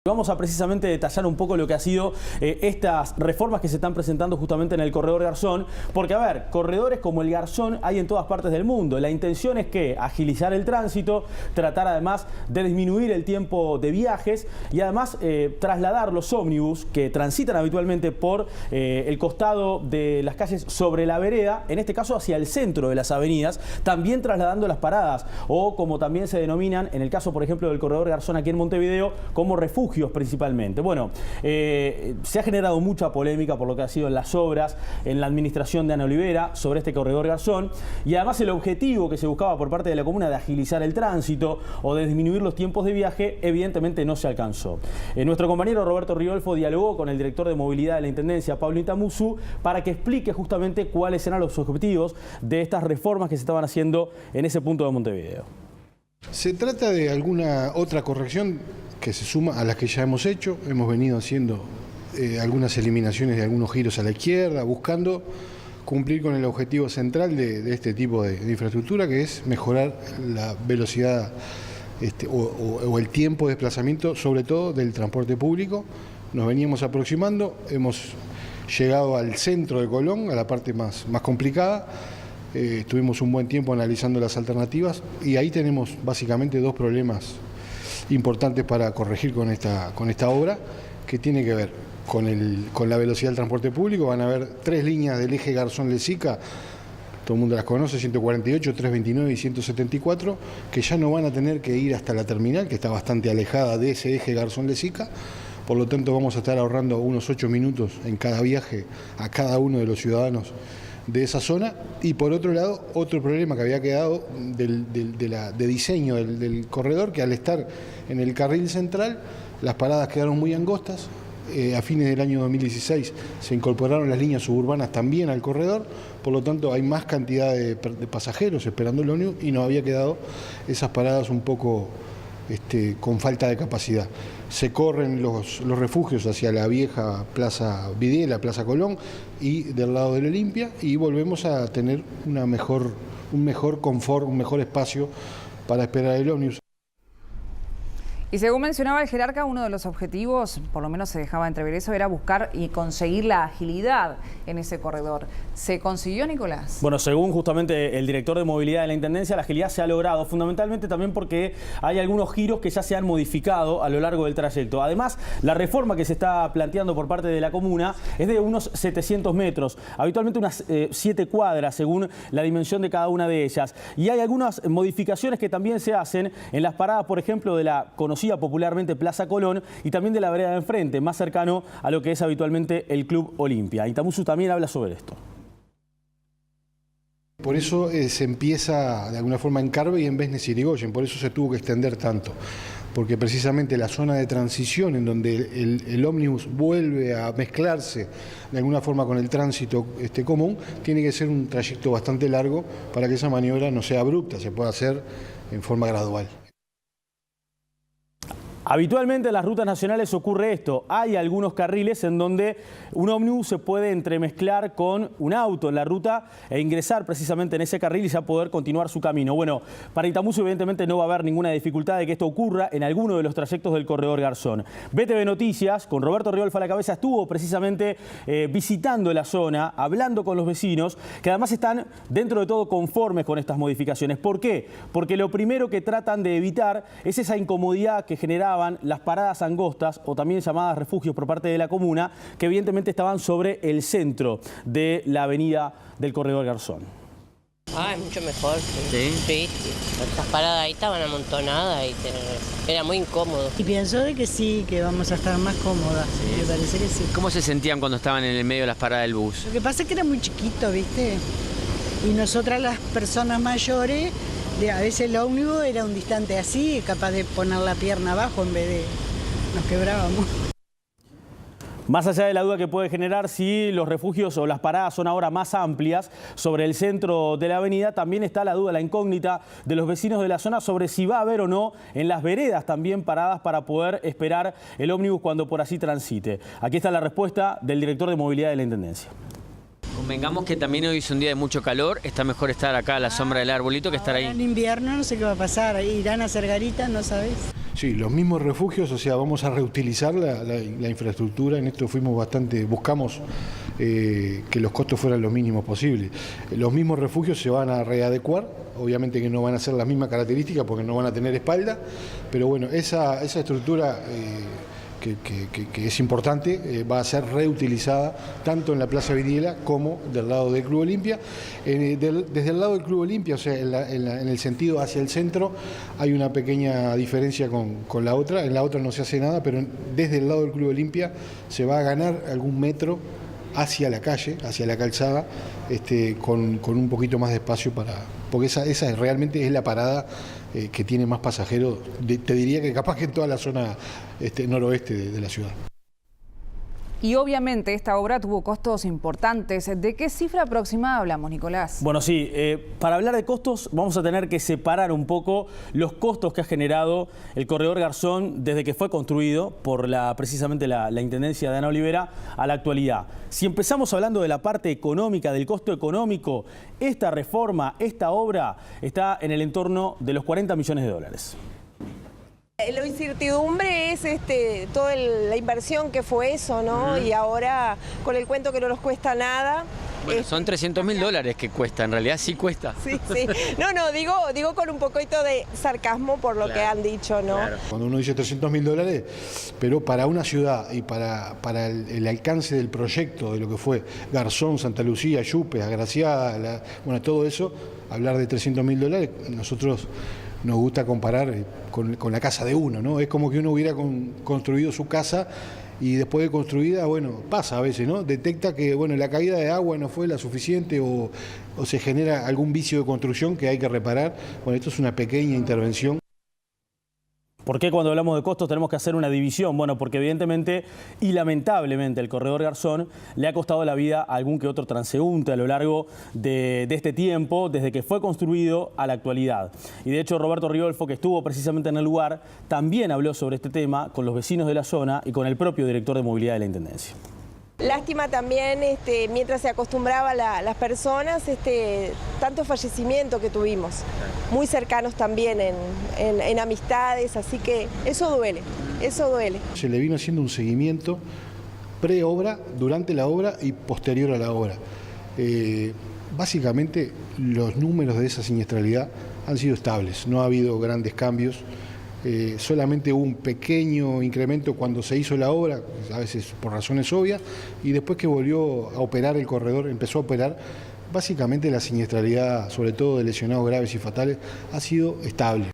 Vamos a precisamente detallar un poco lo que ha sido estas reformas que se están presentando justamente en el corredor Garzón, porque a ver, corredores como el Garzón hay en todas partes del mundo. La intención es que agilizar el tránsito, tratar además de disminuir el tiempo de viajes y además trasladar los ómnibus que transitan habitualmente por el costado de las calles sobre la vereda, en este caso hacia el centro de las avenidas, también trasladando las paradas o como también se denominan en el caso por ejemplo del corredor Garzón aquí en Montevideo como refugios principalmente. Bueno, se ha generado mucha polémica por lo que ha sido en las obras, en la administración de Ana Olivera sobre este corredor Garzón y además el objetivo que se buscaba por parte de la comuna de agilizar el tránsito o de disminuir los tiempos de viaje evidentemente no se alcanzó. Nuestro compañero Roberto Riolfo dialogó con el director de movilidad de la Intendencia, Pablo Itamuzu, para que explique justamente cuáles eran los objetivos de estas reformas que se estaban haciendo en ese punto de Montevideo. Se trata de alguna otra corrección que se suma a las que ya hemos hecho. Hemos venido haciendo algunas eliminaciones de algunos giros a la izquierda, buscando cumplir con el objetivo central de este tipo de infraestructura, que es mejorar la velocidad o el tiempo de desplazamiento, sobre todo del transporte público. Nos veníamos aproximando, hemos llegado al centro de Colón, a la parte más complicada. Estuvimos un buen tiempo analizando las alternativas y ahí tenemos básicamente dos problemas importantes para corregir con esta obra, que tiene que ver con la velocidad del transporte público. Van a haber 3 líneas del eje Garzón-Lezica, todo el mundo las conoce, 148, 329 y 174, que ya no van a tener que ir hasta la terminal, que está bastante alejada de ese eje Garzón-Lezica. Por lo tanto vamos a estar ahorrando unos 8 minutos en cada viaje a cada uno de los ciudadanos de esa zona. Y por otro lado, otro problema que había quedado de diseño del corredor, que al estar en el carril central, las paradas quedaron muy angostas. A fines del año 2016 se incorporaron las líneas suburbanas también al corredor, por lo tanto hay más cantidad de pasajeros esperando el ómnibus y nos había quedado esas paradas un poco con falta de capacidad. Se corren los refugios hacia la vieja Plaza Videla, Plaza Colón y del lado de la Olimpia, y volvemos a tener un mejor confort, un mejor espacio para esperar el ómnibus. Y según mencionaba el jerarca, uno de los objetivos, por lo menos se dejaba entrever eso, era buscar y conseguir la agilidad en ese corredor. ¿Se consiguió, Nicolás? Bueno, según justamente el director de movilidad de la Intendencia, la agilidad se ha logrado, fundamentalmente también porque hay algunos giros que ya se han modificado a lo largo del trayecto. Además, la reforma que se está planteando por parte de la comuna es de unos 700 metros, habitualmente unas 7 cuadras según la dimensión de cada una de ellas. Y hay algunas modificaciones que también se hacen en las paradas, por ejemplo, de la conocida popularmente Plaza Colón y también de la vereda de enfrente, más cercano a lo que es habitualmente el Club Olimpia. Itamuzu también habla sobre esto. Por eso se empieza de alguna forma en Carve y en Besnes y Irigoyen, por eso se tuvo que extender tanto, porque precisamente la zona de transición en donde el ómnibus vuelve a mezclarse de alguna forma con el tránsito común, tiene que ser un trayecto bastante largo para que esa maniobra no sea abrupta, se pueda hacer en forma gradual. Habitualmente en las rutas nacionales ocurre esto. Hay algunos carriles en donde un ómnibus se puede entremezclar con un auto en la ruta e ingresar precisamente en ese carril y ya poder continuar su camino. Bueno, para Itamuzu evidentemente no va a haber ninguna dificultad de que esto ocurra en alguno de los trayectos del corredor Garzón. BTV Noticias, con Roberto Riolfo a la cabeza, estuvo precisamente visitando la zona, hablando con los vecinos, que además están dentro de todo conformes con estas modificaciones. ¿Por qué? Porque lo primero que tratan de evitar es esa incomodidad que generaban las paradas angostas o también llamadas refugios por parte de la comuna, que evidentemente estaban sobre el centro de la avenida del corredor Garzón. Ah, es mucho mejor. Sí. Sí. Estas paradas ahí estaban amontonadas y era muy incómodo. Y pienso de que sí, que vamos a estar más cómodas. Sí. Me parece que sí. ¿Cómo se sentían cuando estaban en el medio de las paradas del bus? Lo que pasa es que era muy chiquito, ¿viste? Y nosotras las personas mayores, a veces el ómnibus era un distante así, capaz de poner la pierna abajo en vez de nos quebrábamos. Más allá de la duda que puede generar si los refugios o las paradas son ahora más amplias sobre el centro de la avenida, también está la duda, la incógnita de los vecinos de la zona sobre si va a haber o no en las veredas también paradas para poder esperar el ómnibus cuando por así transite. Aquí está la respuesta del director de movilidad de la Intendencia. Convengamos que también hoy es un día de mucho calor, está mejor estar acá a la sombra del arbolito que estar ahí. En invierno no sé qué va a pasar, irán a hacer garitas, no sabes. Sí, los mismos refugios, o sea, vamos a reutilizar la infraestructura. En esto buscamos que los costos fueran los mínimos posibles. Los mismos refugios se van a readecuar, obviamente que no van a ser las mismas características porque no van a tener espalda, pero bueno, esa estructura que es importante, va a ser reutilizada tanto en la Plaza Vidiela como del lado del Club Olimpia. Desde el lado del Club Olimpia, o sea, en el sentido hacia el centro, hay una pequeña diferencia con la otra. En la otra no se hace nada, pero desde el lado del Club Olimpia se va a ganar algún metro hacia la calle, hacia la calzada, con un poquito más de espacio porque esa realmente es la parada que tiene más pasajeros, te diría que capaz que en toda la zona noroeste de la ciudad. Y obviamente esta obra tuvo costos importantes. ¿De qué cifra aproximada hablamos, Nicolás? Bueno, sí, para hablar de costos vamos a tener que separar un poco los costos que ha generado el corredor Garzón desde que fue construido por precisamente la Intendencia de Ana Olivera a la actualidad. Si empezamos hablando de la parte económica, del costo económico, esta reforma, esta obra está en el entorno de los 40 millones de dólares. La incertidumbre es toda la inversión que fue eso, ¿no? Y ahora con el cuento que no nos cuesta nada. Bueno, son $300.000 que cuesta, en realidad sí cuesta. Sí, sí. No, digo con un poquito de sarcasmo por lo que han dicho, ¿no? Claro. Cuando uno dice $300.000, pero para una ciudad y para el alcance del proyecto, de lo que fue Garzón, Santa Lucía, Yupe, Agraciada, bueno, todo eso, hablar de $300.000, nosotros nos gusta comparar con la casa de uno, ¿no? Es como que uno hubiera construido su casa y después de construida, bueno, pasa a veces, ¿no? Detecta que, bueno, la caída de agua no fue la suficiente o se genera algún vicio de construcción que hay que reparar. Bueno, esto es una pequeña intervención. ¿Por qué cuando hablamos de costos tenemos que hacer una división? Bueno, porque evidentemente y lamentablemente el corredor Garzón le ha costado la vida a algún que otro transeúnte a lo largo de este tiempo, desde que fue construido a la actualidad. Y de hecho Roberto Riolfo, que estuvo precisamente en el lugar, también habló sobre este tema con los vecinos de la zona y con el propio director de movilidad de la Intendencia. Lástima también, mientras se acostumbraba las personas, tanto fallecimiento que tuvimos, muy cercanos también en amistades, así que eso duele, eso duele. Se le vino haciendo un seguimiento pre-obra, durante la obra y posterior a la obra. Básicamente los números de esa siniestralidad han sido estables, no ha habido grandes cambios. Solamente hubo un pequeño incremento cuando se hizo la obra, a veces por razones obvias, y después que volvió a operar el corredor, empezó a operar, básicamente la siniestralidad, sobre todo de lesionados graves y fatales, ha sido estable.